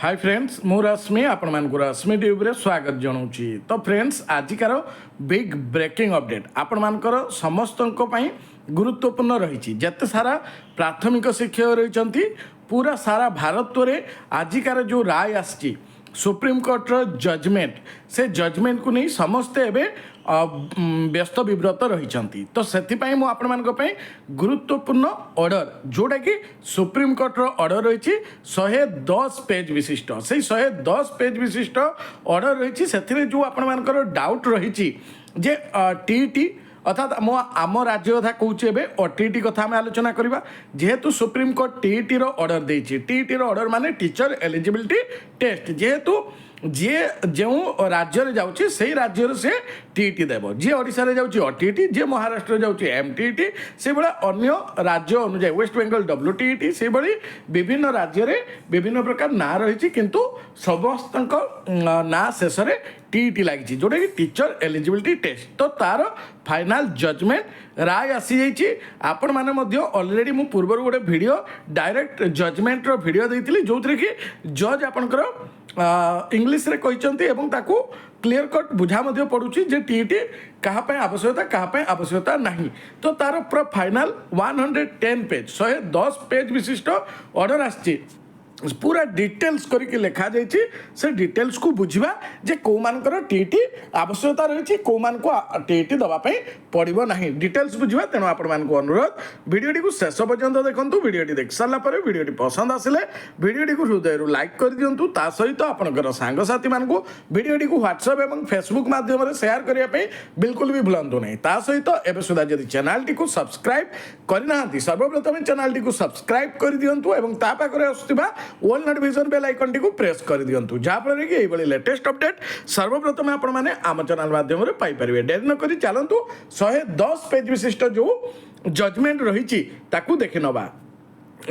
Hi friends मु रश्मि आपण मानक रश्मि ट्यूब रे स्वागत जनाऊँगी। तो फ्रेंड्स आजिकार बिग ब्रेकिंग अपडेट आपण मानकर समस्तों पई गुरुत्वपूर्ण रही। जिते सारा प्राथमिक शिक्षक रही पूरा सारा भारत रे आजिकार जो राय आसी सुप्रीम कोर्टर जजमेंट से जजमेंट को नहीं समस्ते एवं व्यस्त विव्रत रही। तो से गुरुत्वपूर्ण ऑर्डर जोटा कि सुप्रीम कोर्टर ऑर्डर रही 110 पेज विशिष्ट से 110 पेज विशिष्ट ऑर्डर रही से जो आपर डाउट रही जे टीटी अर्थात आम राज्य कथा कहे टीटी कथा आम आलोचना करवा जेहेतु सुप्रीम कोर्ट टीटी रो ऑर्डर देछि। टीटी रो ऑर्डर माने टीचर एलिजिबिलिटी टेस्ट जेहेतु जी जो राज्य रे जाउछि सेही राज्य रे से टीटी देबो जी ओडिशा रे जाउछि ओटीटी जी महाराष्ट्र जाउछि एमटीटी से बड़ा अन्य राज्य अनुसार वेस्ट बेंगल डब्ल्यूटीटी से बड़ी विभिन्न राज्य रे विभिन्न प्रकार ना रही किंतु समस्त ना शेष रे टीटी लगी जोटा कि टीचर एलिजिबिलिटी टेस्ट। तो तार फाइनाल जजमेंट राय आसी जाइए। आपण मैंने ऑलरेडी मु पूर्व गोटे वीडियो डायरेक्ट जजमेंट रो वीडियो देइतिली जो कि जज आपणकर इंग्लिश रे कहते एवं ताकू क्लीयर कट बुझा पड़ुछि जे टीटी कहाँ आवश्यकता कहाँ आवश्यकता नहीं। तो तार पूरा फाइनाल 110 पेज 110 पेज विशिष्ट ऑर्डर आछि पूरा डिटेल्स करके लिखा जाइए से डिटेल्स को बुझा जे कौ मानकर टीटी आवश्यकता रही कौ मान को टीटी दवाई पड़ो ना डिटेल्स बुझा। तेणु आपण अनुरोध वीडियोटी को शेष पर्यंत देखूँ। वीडियोटी देख सारा वीडियोटी पसंद आसिले वीडियोटी को हृदय लाइक कर दिंतु। ता सहित आपंकर सांगसाथी मान वीडियोटी को व्हाट्सएप और फेसबुक माध्यम सेयार करने बिल्कुल भी भूलु नहीं। ता सहित एवं सुधा जब चैनल टी सब्सक्राइब करना सर्वप्रथम चैनल टी सब्सक्राइब कर दिंतु और पाखे आसुवा ऑल नोटिफिकेशन बेल आइकन टी प्रेस कर दिंतु जहाँफल कि ये लेटेस्ट अपडेट सर्वप्रथम आपण मैंने आम चैनल माध्यम पाई परिवे। डेरी न करी चलतु 110 पेज विशिष्ट जो जजमेंट रही ताकू देखि नबा।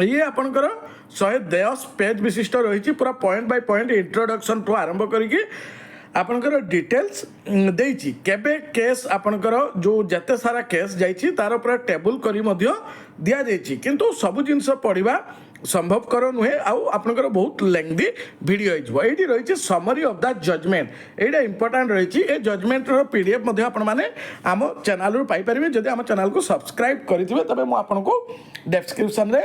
ये आपणकर 110 पेज विशिष्ट रही पूरा point by point introduction to आरंभ करके आपणकर डिटेल्स देइछि केबे केस आपणकर जो जते सारा केस जाइछि तार पूरा टेबल करी मध्य दिया जाइछि किंतु सब जिनस पढ़िबा संभवकर नुहे आपणकर बहुत लेंथी वीडियो हो ये रही summary of the judgement Etah important रही ए जजमेंट पीडीएफ मध्य आपण माने आम चैनल रू पाई परिबे। जदि आम चैनल को सब्सक्राइब करिथिबे तबे मु आपनको डिस्क्रिप्शन रे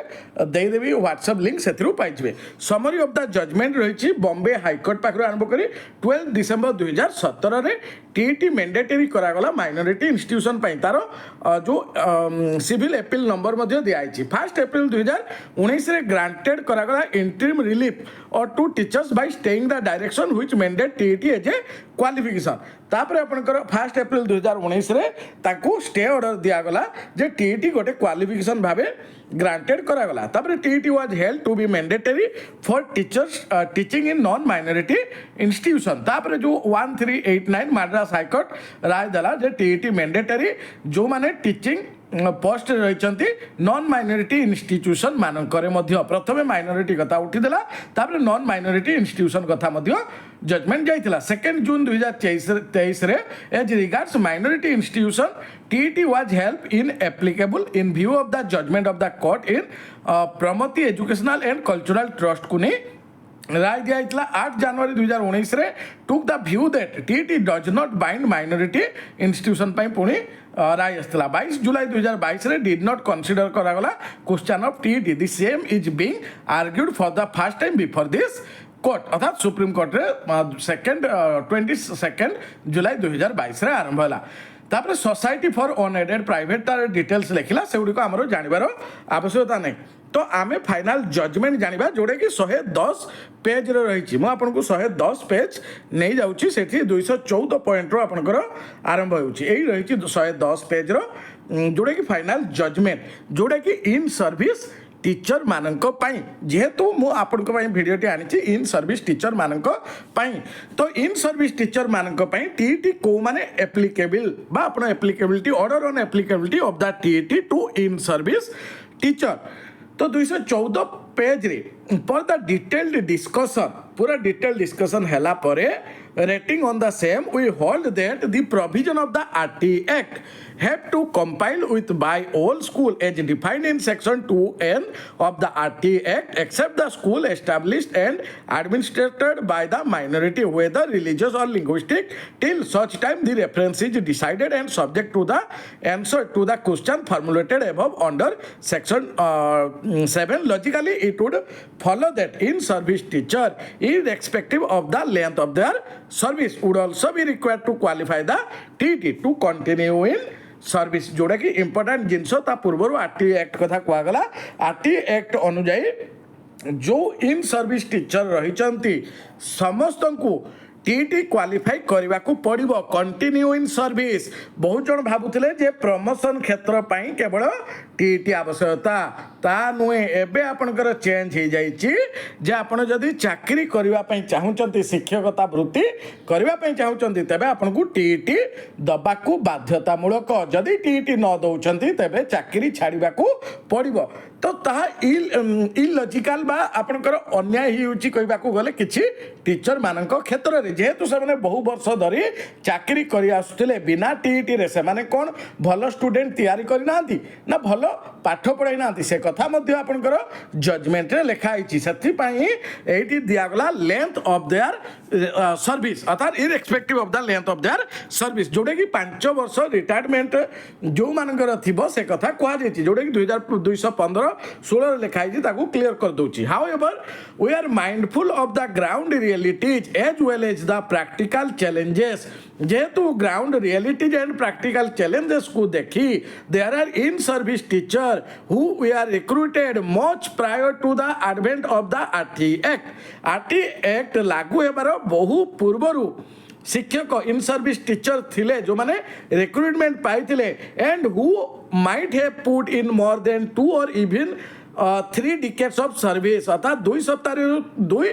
देई देबी व्हाट्सएप लिंक सेथिरु पाइथिबे। समरी ऑफ द जजमेंट रही बॉम्बे हाईकोर्ट पाखरु आरंभ करी 12 डिसेंबर 2017 रे टीटी मैंडेटरी करागला माइनॉरिटी इंस्टीट्यूशन पई तार जो सिविल अपील नंबर मध्य दियाइछि 1 अप्रैल 2019 रे ग्रांटेड करागला इंटरिम रिलीफ और to teachers by staying the direction which mandate TET as a qualification. तापर आपनकर 1 अप्रैल 2019 रे ताकू स्टे ऑर्डर दिया गला जे टीटी गोटे क्वालिफिकेशन भाबे ग्रांटेड करागला। तापर TET was held to be mandatory for teachers teaching in non minority institution. तापर जो 1389 मद्रास हाईकोर्ट राय देला जे टीटी मैंडेटरी जो माने टीचिंग पोस्ट रही नॉन माइनॉरिटी इंस्टीट्यूशन मानकर प्रथम माइनॉरिटी कथा उठीदेला तापर नॉन माइनॉरिटी इंस्टीट्यूशन कथा जजमेंट जाइथिला 2 जून 2023 रे as regards minority institution TET was held inapplicable in view of the judgment of the court in Pramati educational and cultural trust को नहीं राय दिया 8 जनवरी 2019 रे took the view that TET does not bind minority institution पई पुणी राय आसला 22 जुलाई 2022 रे डिड नॉट कंसीडर करागला question of TET the same is being argued for the first time before this court अर्थात सुप्रीम कोर्ट रे 22 जुलाई 2022 रे आरंभ होला। तापर सोसाइटी फॉर अनएडेड प्राइवेट तार डिटेल्स लिखला से गुडी को हमरो जानिबार आवश्यकता नहीं। तो आमे फाइनल जजमेंट जानिबा जोड़े कि 110 पेज रे रही मु आपन को 110 पेज नहीं जाउची सेठी 214 पॉइंट रो आपनकर आरंभ होउची एही रही 110 पेज रो जोड़े कि फाइनल जजमेंट जोड़े कि इन सर्विस टीचर मानक पाई जेहेतु मु आपन को पाई वीडियोटी आनिछि इन सर्विस टीचर मानक पाई। तो इन सर्विस टीचर मानक पाई टीटी को माने एप्लीकेबल बा आपन applicability order on applicability of the TET to in service teacher. तो 214 पेज रे for the detailed discussion, पूरा detailed discussion hela pare, rating on the same, we hold that the provision of the RT Act have to compile with by all school as defined in section 2N of the RT Act, except the school established and administered by the minority, whether religious or linguistic, till such time the reference is decided and subject to the answer to the question formulated above under section 7. Logically, it would follow that in service teacher, irrespective of the length of their service, would also be required to qualify the TT to continue in service जोड़ा कि important जिनस पूर्व RT act कथा कहगला RT act अनुजाई जो इन service teacher रही समस्त को TT qualify करने को पड़ो कंटिन्यू इन सर्विस बहुत जन भावुले जे प्रमोशन क्षेत्र पर केवल टीटी आवश्यकता ता नुहे एबे आपनकर चेंज हो जाइए आपन जदि चाकरी करने चाहूँगी शिक्षकता वृत्ति करने चाहूँगी तेबे आपन को टीटी दबाकू बाध्यतामूलक जदि टीटी न दौरान तेबे चाकरी छाड़ा पड़ो तो ताहा इलॉजिकल बा आपनकर अन्याय ही होची कहबाकू गले किछि टीचर मानक क्षेत्र रे जेहेतु से बहु वर्ष धरी चाकरी करि आसुथिले बिना टीटी रे से माने कोन भल स्टूडेंट तैयारी करि नांती ना भल पाठ पढ़ाई नांती से कथा मध्य आपनकर जजमेंट रे लिखा आइछि सेथि पई एठी दियागला लेंथ ऑफ देयर सर्विस अर्थात irrespective of the length of their service जोडे कि 5 वर्ष रिटायरमेंट जो मानकर थिबो से कथा कहआ जाइछि जोडे कि 2215 16 लिखाई क्लियर कर दूची however we are mindful of the ground realities as well as the practical challenges जेहेतु ground realities and practical challenges को देखी there are in service teacher who we are recruited much prior to the advent of the RTE act लागू हेबार बहु पूर्वरु शिक्षक इन service teacher थिले जो माने रिक्रूटमेंट पाइथिले and who might have put in more than 2 or even 3 decades of service अर्थात 2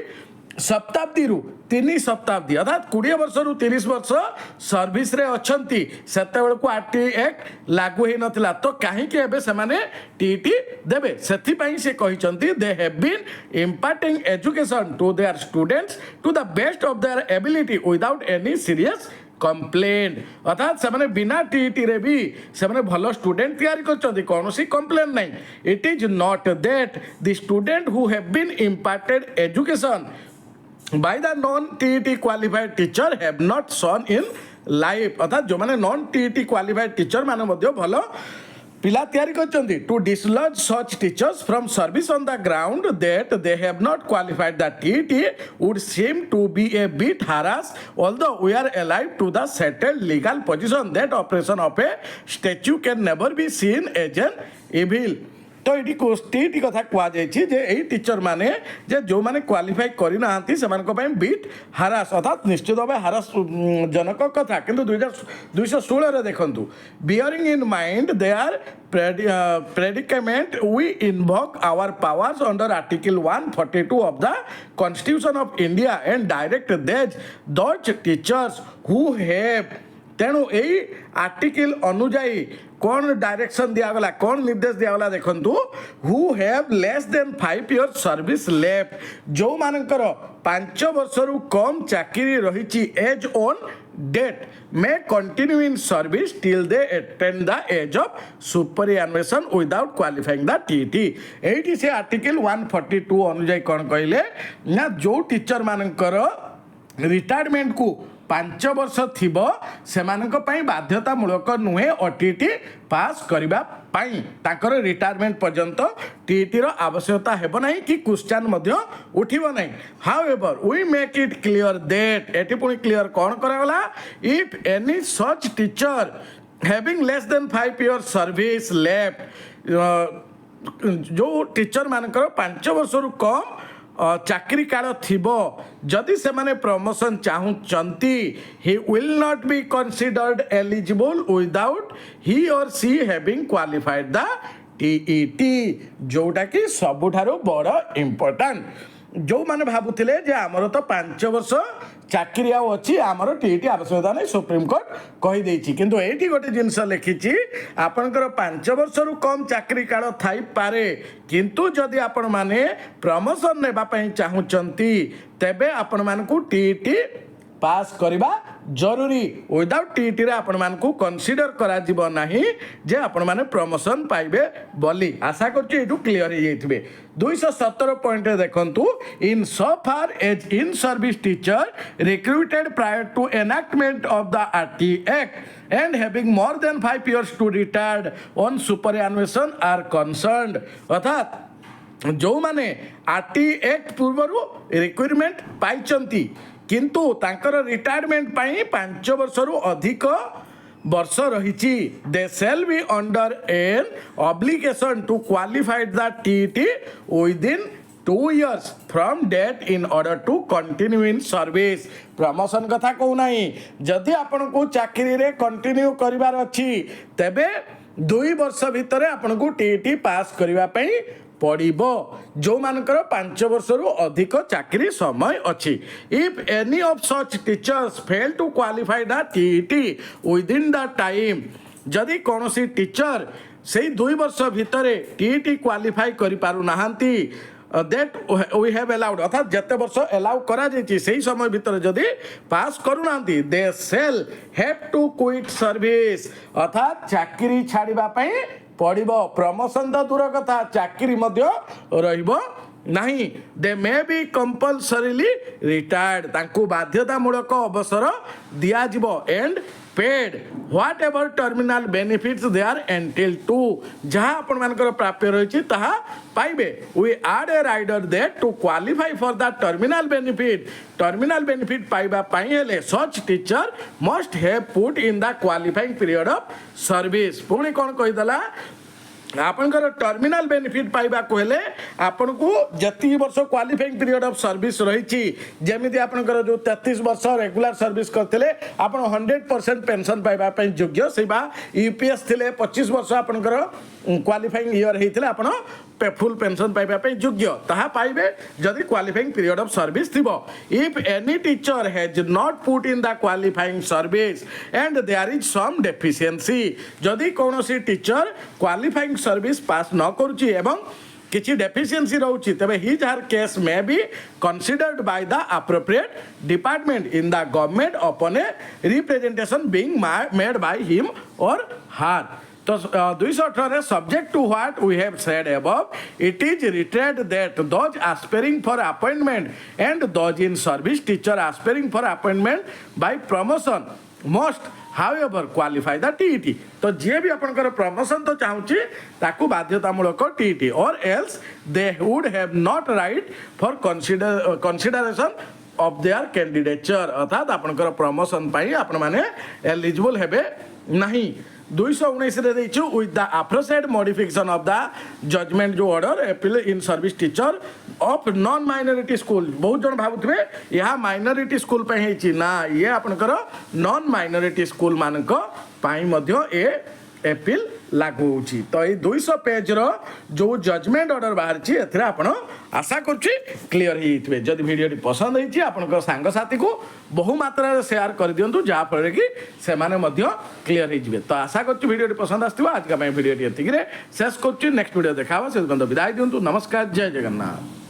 शताब्दी रु 3 शताब्दी अर्थात 20 वर्ष रु 30 वर्ष सर्विस रे अछंती सेते बेल को आरटी एक्ट लागू हे नथिला तो काहे के एबे से माने टीटी देबे सेथि पई से कहिसंती they have been imparting education to their students to the best of their ability without any serious complaint अर्थात से बिना टीटी रे भी से भल स्टूडेंट तैयारी कर कौन सी कंप्लेन नहीं it is not that the student who have been imparted education by the non-TET qualified teacher have not shown in life अर्थात जो माने non-TET qualified teacher माने मध्य भल पिला तैयारी करछंती to dislodge such teachers from service on the ground that they have not qualified the TET would seem to be a bit harsh although we are alive to the settled legal position that operation of a statute can never be seen as an evil तो ये TT कथा कहुई जे यही teacher माने जे जो माने qualify करना beat हारास अर्थात निश्चित भाव हारास जनक कथा किंतु 216 देखु bearing in mind they are predicament we invoke our powers under article 142 of the constitution of India and direct those teachers who have तेणु यही आर्टिकल अनुजाई कौन डायरेक्शन दिगला कौन निर्देश दिगला देखु who have less than 5 years service left जो मानकर 5 वर्ष रु कम चाकरी रही as on date may continue in service till they attain the age of superannuation without qualifying the TET एटी से आर्टिकल 142 अनुजाई कौन कहले ना जो टीचर मानकर रिटायरमेंट को 5 वर्ष थिबो सेमानक पई बाध्यतामूलक नुहे ओटीटी पास करबा पई ताकर रिटायरमेंट पर्यंत टीटी रो आवश्यकता हेबो नाही कि क्वेश्चन मध्य उठिबो नाही however we make it clear that एटी पुनी क्लियर कोन करागला if any such teacher having less than 5 years service left जो टीचर मानकर 5 वर्ष रु कम चाकरी काल थिबो जदि से माने प्रमोशन चाहूचंती he will not be considered eligible without he or she having qualified the TET जोटा कि सबुठारो बड़ इंपोर्टेंट जो माने भाबुथिले जे हमर तो 5 वर्ष ଚାକିରି ଆଉ ଅଛି ଆମର ଟିଇଟି ଆବଶ୍ୟକତା ନାହିଁ ସୁପ୍ରିମକୋର୍ଟ କହିଦେଇଛି। କିନ୍ତୁ ଏଇଠି ଗୋଟେ ଜିନିଷ ଲେଖିଛି ଆପଣଙ୍କର 5 ବର୍ଷରୁ କମ୍ ଚାକିରି କାଳ ଥାଇପାରେ, କିନ୍ତୁ ଯଦି ଆପଣମାନେ ପ୍ରମୋସନ୍ ନେବା ପାଇଁ ଚାହୁଁଛନ୍ତି ତେବେ ଆପଣମାନଙ୍କୁ ଟିଇଟି पास करवा जरूरी। विदाउट टीटी रे आपण मानकू कंसीडर करा जीव नाही जे आपण माने प्रमोशन पाइबे बोली। आशा करछि एटू क्लियर हो जाइथिबे। 217 पॉइंट देखंतु in so far as in service teacher recruited prior to enactment of the RTE act and having more than 5 years to retired on superannuation are concerned. अर्थात जो माने आरटी एक्ट पूर्वरु requirement पाइचंती किंतु तांकर retirement पाई 5 वर्षरु अधिक वर्ष रही they shall be under an obligation to qualified the TET within 2 years from date in order to continue in service. Promotion कथा कहू नहीं, जदि आपण को चाकरी रे कंटिन्यू करिवार अछि तेबे 2 वर्ष भितर आपण को टीटी पास करिवा पई पड़िबो जो मानकर 5 वर्षरु अधिक चाकरी समय अछि। If any of such teachers fail to qualify the TET within the time, जदि कोनोसी टीचर सेही 2 वर्ष भितरे टीटी क्वालिफाई करि पारु नाहंती दैट वी हैव अलाउड, अर्थात जते वर्ष अलाउ करा जायछि सेही समय भितर जदि पास करू नाहंती they shall have to quit service, अर्थात चाकरी छाड़िबा पई पड़िबो। प्रमोशन तो दूर कथा चाकरी मध्य रहिबो नहीं। They may be compulsorily retired, तांकू बाध्यतामूलक अवसर दिया जिवो and paid whatever terminal benefits they are entitled to, जहाँ आपण मानकर प्राप्य रही ताहा पाइबे। We add a rider that to qualify for the terminal benefit पाइबा पाई हेले such teacher must have put in the qualifying period of service. पुणी कौन कहीदेला आपनकर टर्मिनाल बेनिफिट पाइबा को हेले आपन को जति वर्ष क्वालिफाइंग पीरियड ऑफ सर्विस रही जेमिति आपनकर जो 33 वर्ष रेगुलर सर्विस करथिले आपन 100% पेंशन पाइबा पई योग्य सेबा यूपीएस थिले 25 वर्ष आपनकर क्वालिफाइंग ईयर हेतिले आपन फुल पेंशन पाइबा पई योग्य ताहा पाइबे जदि क्वालिफाइंग पीरियड ऑफ सर्विस थिबो। If any teacher has not put in the qualifying service and there is some deficiency, जदि कोनोसी टीचर क्वालिफाइंग सर्विस पास न करूची एवं किछि डेफिशिएंसी रहउची तबे his her case may be considered by the appropriate department in the government upon a representation being made by him or her. तो 218 subject to what we have said above it is reiterated that those aspiring for appointment and those in service teacher aspiring for appointment by promotion must however qualify the TET. तो जे भी आपनकर promotion तो चाहूची ताकू बाध्यतामूलक TET or else they would have not right for consideration of their candidature, अर्थात आपनकर प्रमोशन पाई आपण माने एलिजिबल हेबे नहीं। 219 रे देइछु with the aforesaid modification of the judgment जो order appeal in service teacher of non minority school. बहुत जन भाबुथबे यह माइनॉरिटी स्कूल पे हेछि ना, ये आपनकर नॉन माइनॉरिटी स्कूल मानक पाई मध्य ए एपील लागू होछि। तो ये 200 पेज रो जो जजमेंट ऑर्डर बाहर छि एथरे आपण आशा करछि क्लियर हिथिबे। जदि वीडियोटी पसंद हेछि आपनकर सांग साथी को बहु मात्रा रे शेयर कर दियंतु जा फळे कि से माने मध्य क्लियर हिजिबे। तो आशा करछि वीडियोटी पसंद आस्थिबो। आज का वीडियोटी एतिक रे शेष करछि, नेक्स्ट वीडियो देखाबो से विदाय दियंतु। नमस्कार, जय जगन्नाथ।